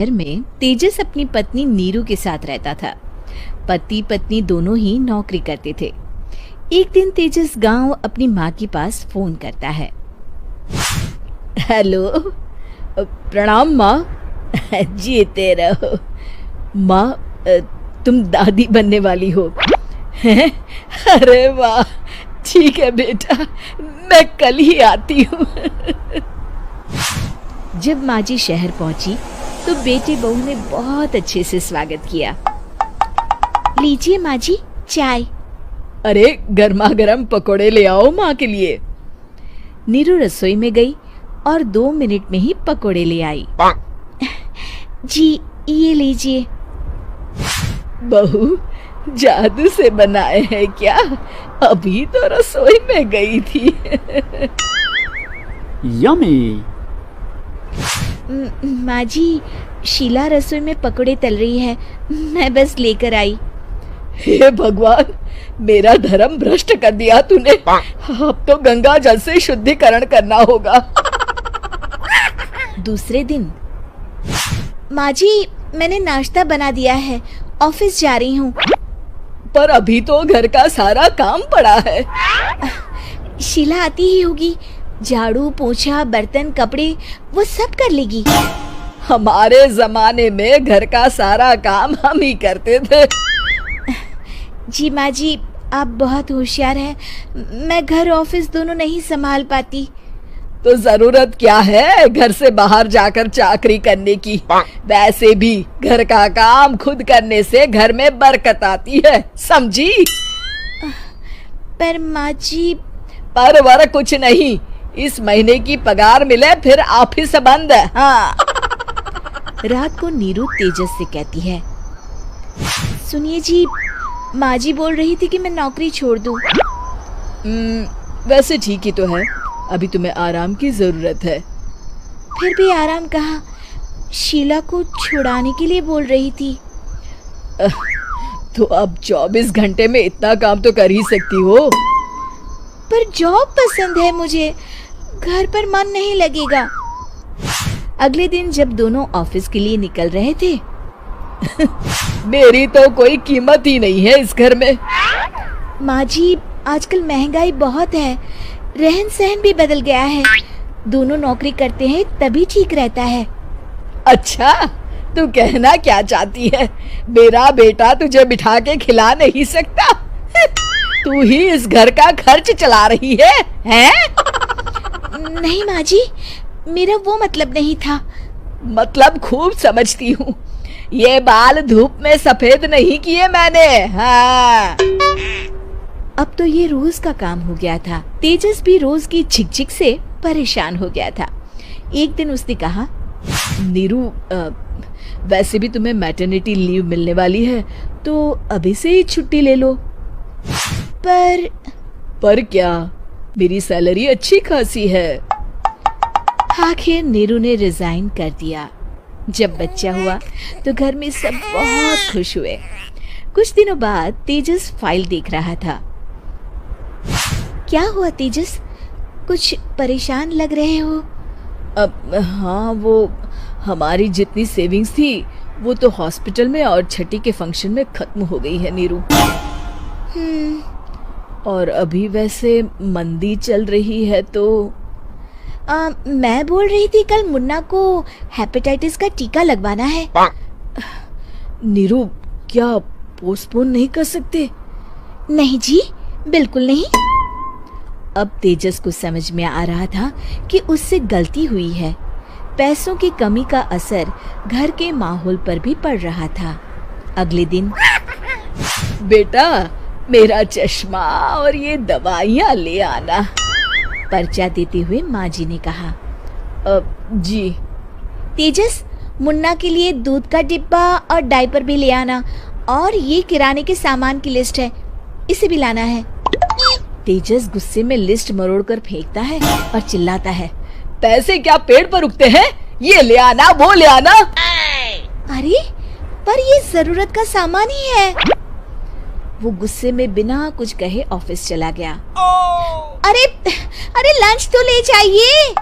शहर में तेजस अपनी पत्नी नीरू के साथ रहता था। पति पत्नी दोनों ही नौकरी करते थे। एक दिन तेजस गांव अपनी माँ के पास फोन करता है। हेलो, प्रणाम माँ। जीते रहो माँ, तुम दादी बनने वाली हो हैं? अरे वाह, ठीक है बेटा, मैं कल ही आती हूँ। जब माँ जी शहर पहुंची तो बेटे बहू ने बहुत अच्छे से स्वागत किया। लीजिए माँ जी, चाय। अरे गर्मा गर्म पकोड़े ले आओ माँ के लिए। नीरू रसोई में गई और 2 मिनट में ही पकोड़े ले आई। जी ये लीजिए। बहू जादू से बनाए हैं क्या? अभी तो रसोई में गई थी। यम्मी। माँ जी, शीला रसोई में पकोड़े तल रही है, मैं बस लेकर आई। हे भगवान, मेरा धर्म भ्रष्ट कर दिया तूने। अब तो गंगा जल से शुद्धिकरण करना होगा। दूसरे दिन, माँ जी मैंने नाश्ता बना दिया है, ऑफिस जा रही हूँ। पर अभी तो घर का सारा काम पड़ा है। शीला आती ही होगी, झाड़ू पोछा बर्तन कपड़े वो सब कर लेगी। हमारे जमाने में घर का सारा काम हम ही करते थे। जी माँ जी, आप बहुत होशियार हैं, मैं घर ऑफिस दोनों नहीं संभाल पाती। तो जरूरत क्या है घर से बाहर जाकर चाकरी करने की? वैसे भी घर का काम खुद करने से घर में बरकत आती है, समझी? पर माँ जी। पर वर कुछ नहीं, इस महीने की पगार मिले फिर ऑफिस बंद। हाँ। रात को नीरू तेजस से कहती है, सुनिए जी, माँ जी बोल रही थी कि मैं नौकरी छोड़ दूं। वैसे ठीक ही तो है, अभी तुम्हें आराम की जरूरत है। फिर भी आराम कहाँ, शीला को छुड़ाने के लिए बोल रही थी। तो अब 24 घंटे में इतना काम तो कर ही सकती हो। पर जॉब पसंद है मुझे, घर पर मन नहीं लगेगा। अगले दिन जब दोनों ऑफिस के लिए निकल रहे थे, मेरी तो कोई कीमत ही नहीं है इस घर में। माँ जी, आजकल महंगाई बहुत है, रहन सहन भी बदल गया है, दोनों नौकरी करते हैं तभी ठीक रहता है। अच्छा, तू कहना क्या चाहती है? मेरा बेटा तुझे बिठा के खिला नहीं सकता? तू ही इस घर का खर्च चला रही है, हैं? नहीं माँ जी, मेरा वो मतलब नहीं था। मतलब खूब समझती हूँ, ये बाल धूप में सफेद नहीं किए मैंने। हाँ। अब तो ये रोज का काम हो गया था। तेजस भी रोज की झिकझिक से परेशान हो गया था। एक दिन उसने कहा, नीरू, वैसे भी तुम्हें मैटरनिटी लीव मिलने वाली है, तो अभी से ही छुट्टी ले लो। पर क्या, मेरी सैलरी अच्छी खासी है। आखिर नीरू ने रिजाइन कर दिया। जब बच्चा हुआ तो घर में सब बहुत खुश हुए। कुछ दिनों बाद तेजस फाइल देख रहा था। क्या हुआ तेजस, कुछ परेशान लग रहे हो? अब हाँ, वो हमारी जितनी सेविंग्स थी वो तो हॉस्पिटल में और छठी के फंक्शन में खत्म हो गई है नीरू। और अभी वैसे मंदी चल रही है तो मैं बोल रही थी कल मुन्ना को हेपेटाइटिस का टीका लगवाना है। नीरू, क्या पोस्टपोन नहीं कर सकते? नहीं जी, बिल्कुल नहीं। अब तेजस को समझ में आ रहा था कि उससे गलती हुई है। पैसों की कमी का असर घर के माहौल पर भी पड़ रहा था। अगले दिन, बेटा मेरा चश्मा और ये दवाइयाँ ले आना, पर्चा देते हुए माँ जी ने कहा। जी। तेजस, मुन्ना के लिए दूध का डिब्बा और डायपर भी ले आना, और ये किराने के सामान की लिस्ट है, इसे भी लाना है। तेजस गुस्से में लिस्ट मरोड़कर फेंकता है और चिल्लाता है, पैसे क्या पेड़ पर उगते हैं? ये ले आना, वो ले आना। अरे पर ये जरूरत का सामान ही है। वो गुस्से में बिना कुछ कहे ऑफिस चला गया। अरे लंच तो ले जाइए।